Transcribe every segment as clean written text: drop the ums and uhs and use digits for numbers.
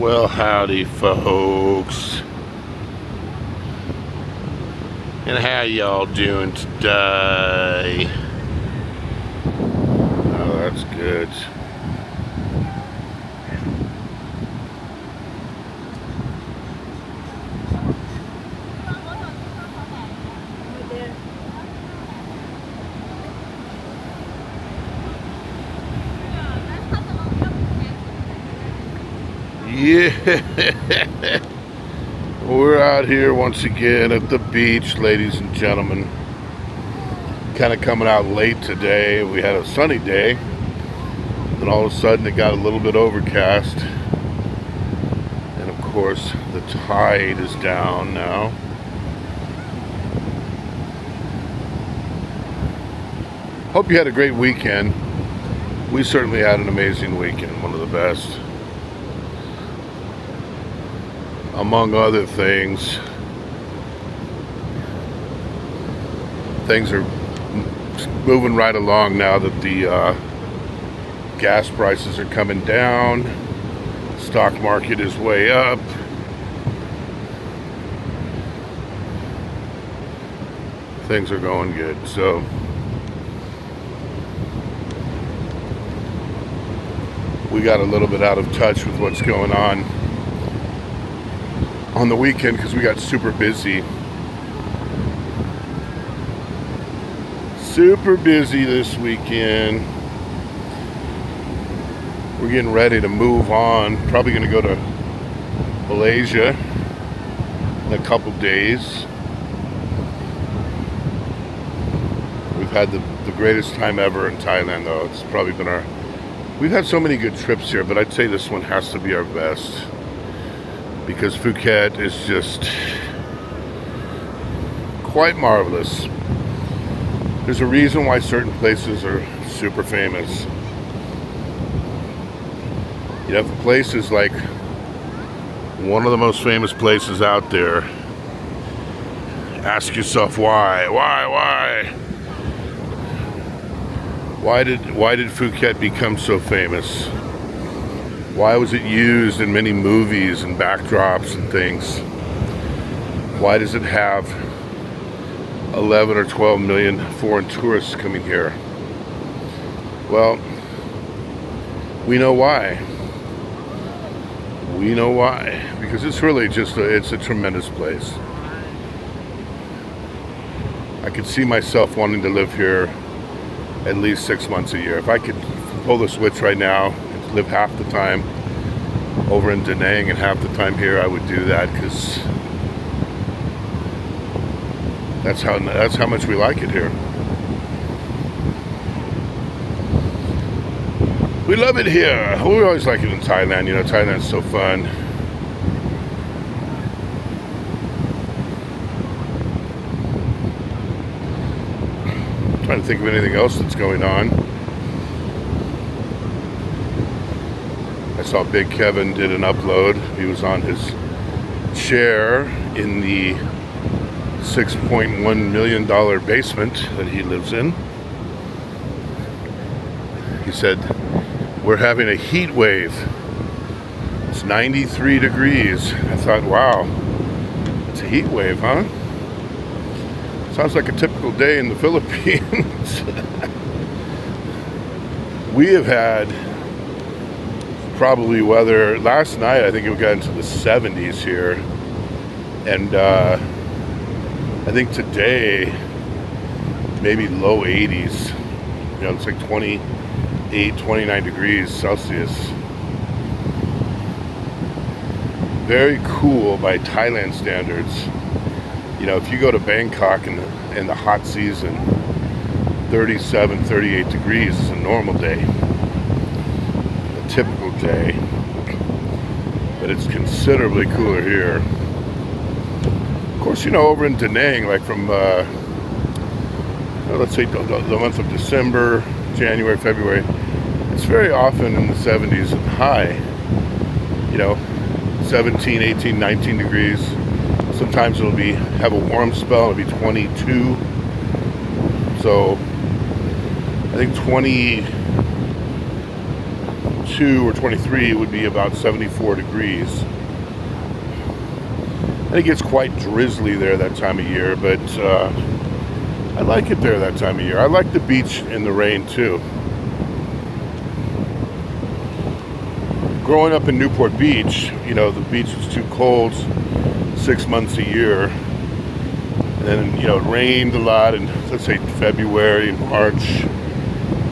Well, howdy, folks. And how y'all doing today? Oh, that's good. Yeah. We're out here once again at the beach, ladies and gentlemen. Kind of coming out late today. We had a sunny day. Then all of a sudden it got a little bit overcast. And of course the tide is down now. Hope you had a great weekend. We certainly had an amazing weekend. One of the best. Among other things, things are moving right along now that the gas prices are coming down. Stock market is way up. Things are going good. So we got a little bit out of touch with what's going on the weekend because we got super busy. Super busy this weekend. We're getting ready to move on. Probably going to go to Malaysia in a couple days. We've had the greatest time ever in Thailand, though. It's probably been we've had so many good trips here, but I'd say this one has to be our best. Because Phuket is just quite marvelous. There's a reason why certain places are super famous. You have places like one of the most famous places out there. Ask yourself why? Why did Phuket become so famous? Why was it used in many movies and backdrops and things? Why does it have 11 or 12 million foreign tourists coming here? Well, we know why. We know why. Because it's really just it's a tremendous place. I could see myself wanting to live here at least 6 months a year. If I could pull the switch right now, live half the time over in Da Nang and half the time here, I would do that because that's how much we like it here. We love it here. We always like it in Thailand. You know, Thailand's so fun. I'm trying to think of anything else that's going on. I saw Big Kevin did an upload. He was on his chair in the $6.1 million basement that he lives in. He said, we're having a heat wave. It's 93 degrees. I thought, wow, it's a heat wave, huh? Sounds like a typical day in the Philippines. We have had probably weather. Last night, I think it got into the 70s here. And I think today, maybe low 80s. You know, it's like 28, 29 degrees Celsius. Very cool by Thailand standards. You know, if you go to Bangkok in the hot season, 37, 38 degrees is a normal day. Typical day, but it's considerably cooler here. Of course, you know, over in Da Nang, like from let's say the month of December, January, February, it's very often in the 70s and high. You know, 17, 18, 19 degrees. Sometimes it'll have a warm spell. It'll be 22. So I think 22 or 23, it would be about 74 degrees. And it gets quite drizzly there that time of year, but I like it there that time of year. I like the beach in the rain too. Growing up in Newport Beach, you know, the beach was too cold 6 months a year. And then, you know, it rained a lot in, let's say, February and March.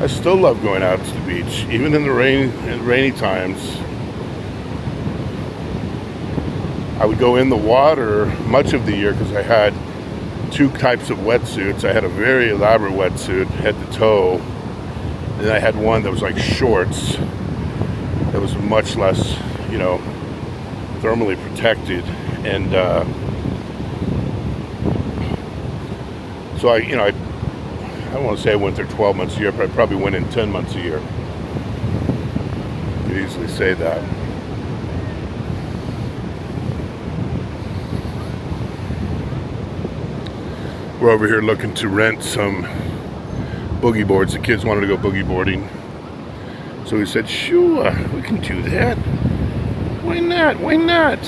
I still love going out to the beach, even in the rainy times. I would go in the water much of the year because I had two types of wetsuits. I had a very elaborate wetsuit, head to toe, and then I had one that was like shorts that was much less, you know, thermally protected. And so I don't want to say I went there 12 months a year, but I probably went in 10 months a year. You could easily say that. We're over here looking to rent some boogie boards. The kids wanted to go boogie boarding. So we said, sure, we can do that. Why not? Why not?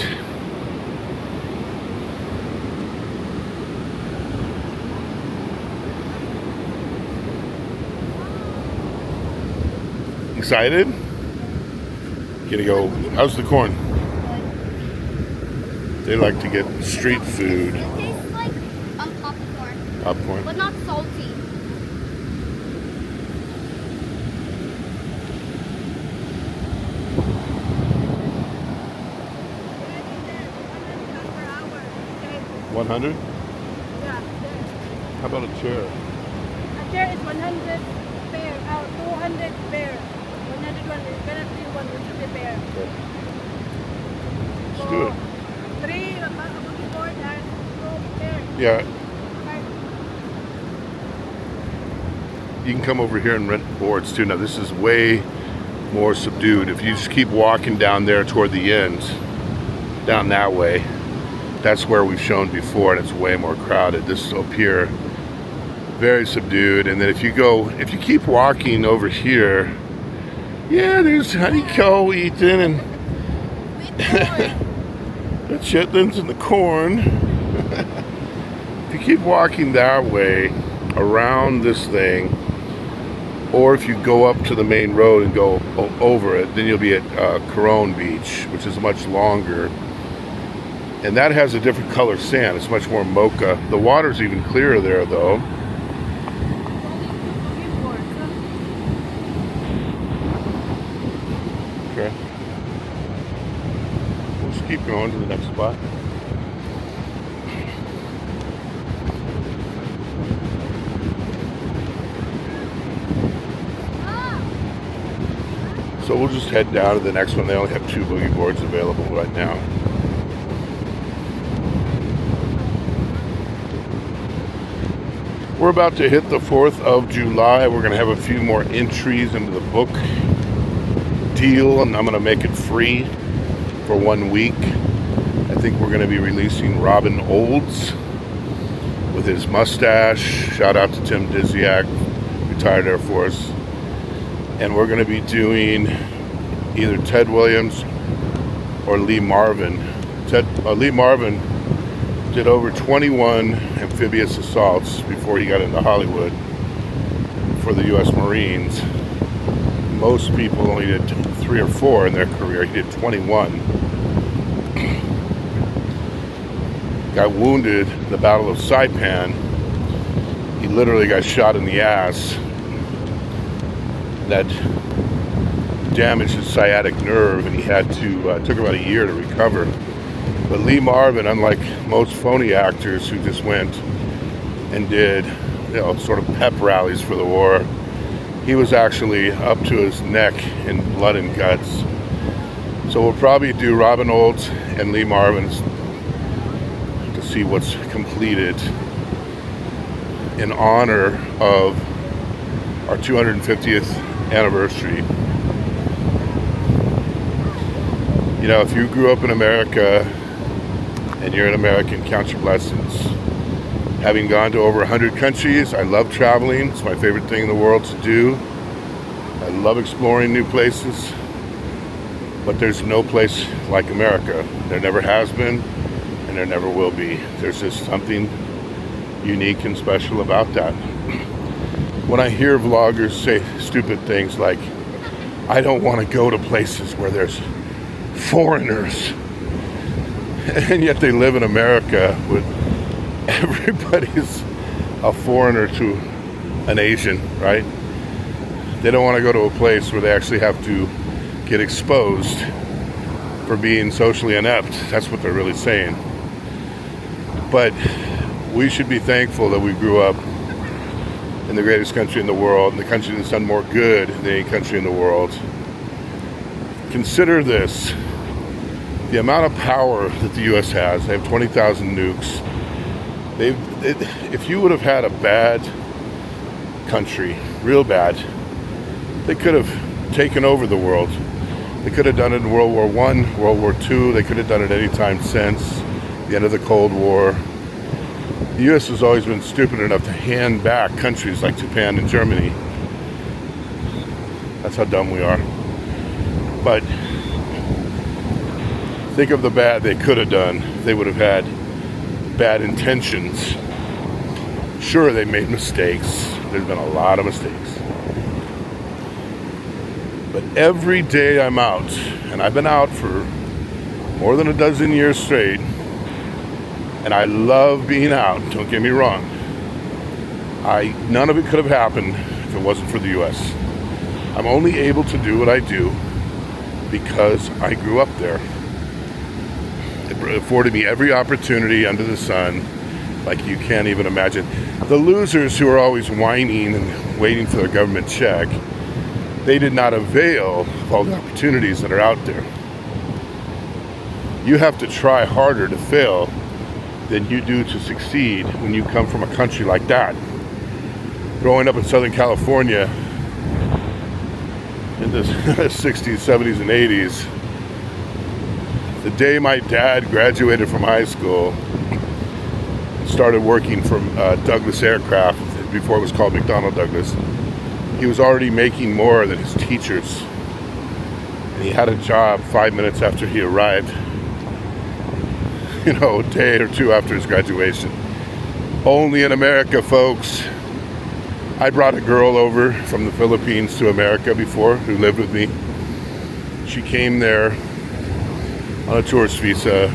Excited? Gonna go, how's the corn? They like to get street food. It tastes like popcorn. Popcorn. But not salty. $100? Yeah, How about a chair? a chair is 100 pair, 200 pair. 101 is gonna be 150 pair. Let's do it. 3 boogie board and 2 pair. Yeah, Right. you can come over here and rent boards too. Now this is way more subdued. If you just keep walking down there toward the end, down that way, that's where we've shown before, and it's way more crowded. This is up here, very subdued. And then if you keep walking over here, yeah, there's honeycomb, Ethan, and the chitlins and the corn. If you keep walking that way around this thing, or if you go up to the main road and go over it, then you'll be at Corone Beach, which is much longer. And that has a different color sand. It's much more mocha. The water's even clearer there, though. Okay. We'll just keep going to the next spot. So we'll just head down to the next one. They only have 2 boogie boards available right now. We're about to hit the 4th of July. We're going to have a few more entries into the book deal, and I'm going to make it free for 1 week. I think we're going to be releasing Robin Olds with his mustache. Shout out to Tim Disiak, retired Air Force. And we're going to be doing either Ted Williams or Lee Marvin. Lee Marvin did over 21 amphibious assaults before he got into Hollywood for the U.S. Marines. Most people only did 3 or 4 in their career. He did 21. Got wounded in the Battle of Saipan. He literally got shot in the ass. That damaged his sciatic nerve, and he had to took about a year to recover. But Lee Marvin, unlike most phony actors who just went and did, you know, sort of pep rallies for the war, he was actually up to his neck in blood and guts. So we'll probably do Robin Olds and Lee Marvin's to see what's completed in honor of our 250th anniversary. You know, if you grew up in America and you're an American, count your blessings. Having gone to over 100 countries, I love traveling. It's my favorite thing in the world to do. I love exploring new places. But there's no place like America. There never has been, and there never will be. There's just something unique and special about that. When I hear vloggers say stupid things like, I don't want to go to places where there's foreigners, and yet they live in America with everybody's a foreigner to an Asian, right? They don't want to go to a place where they actually have to get exposed for being socially inept. That's what they're really saying. But we should be thankful that we grew up in the greatest country in the world, and the country that's done more good than any country in the world. Consider this. The amount of power that the U.S. has. They have 20,000 nukes. If you would have had a bad country, real bad, they could have taken over the world. They could have done it in World War I, World War II. They could have done it any time since the end of the Cold War. The U.S. has always been stupid enough to hand back countries like Japan and Germany. That's how dumb we are. But think of the bad they could have done if they would have had bad intentions. Sure, they made mistakes. There's been a lot of mistakes. But every day I'm out, and I've been out for more than a dozen years straight, and I love being out, don't get me wrong. None of it could have happened if it wasn't for the U.S. I'm only able to do what I do because I grew up there. It afforded me every opportunity under the sun, like you can't even imagine. The losers who are always whining and waiting for their government check, they did not avail of all the opportunities that are out there. You have to try harder to fail than you do to succeed when you come from a country like that. Growing up in Southern California in the 60s, 70s, and 80s, the day my dad graduated from high school and started working from Douglas Aircraft, before it was called McDonnell Douglas, he was already making more than his teachers. And he had a job 5 minutes after he arrived, a day or two after his graduation. Only in America, folks. I brought a girl over from the Philippines to America before, who lived with me. She came there on a tourist visa,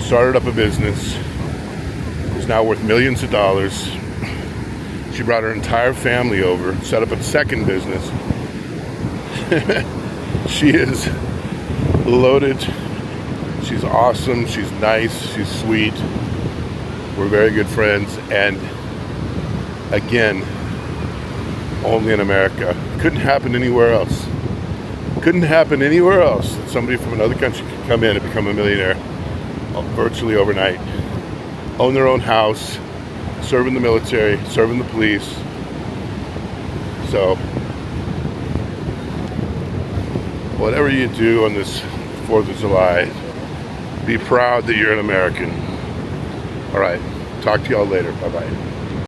started up a business, is now worth millions of dollars. She brought her entire family over, set up a second business. She is loaded. She's awesome. She's nice. She's sweet. We're very good friends. And again, only in America. Couldn't happen anywhere else. Couldn't happen anywhere else that somebody from another country could come in and become a millionaire virtually overnight. Own their own house, serve in the military, serve in the police. So, whatever you do on this 4th of July, be proud that you're an American. All right, talk to y'all later. Bye-bye.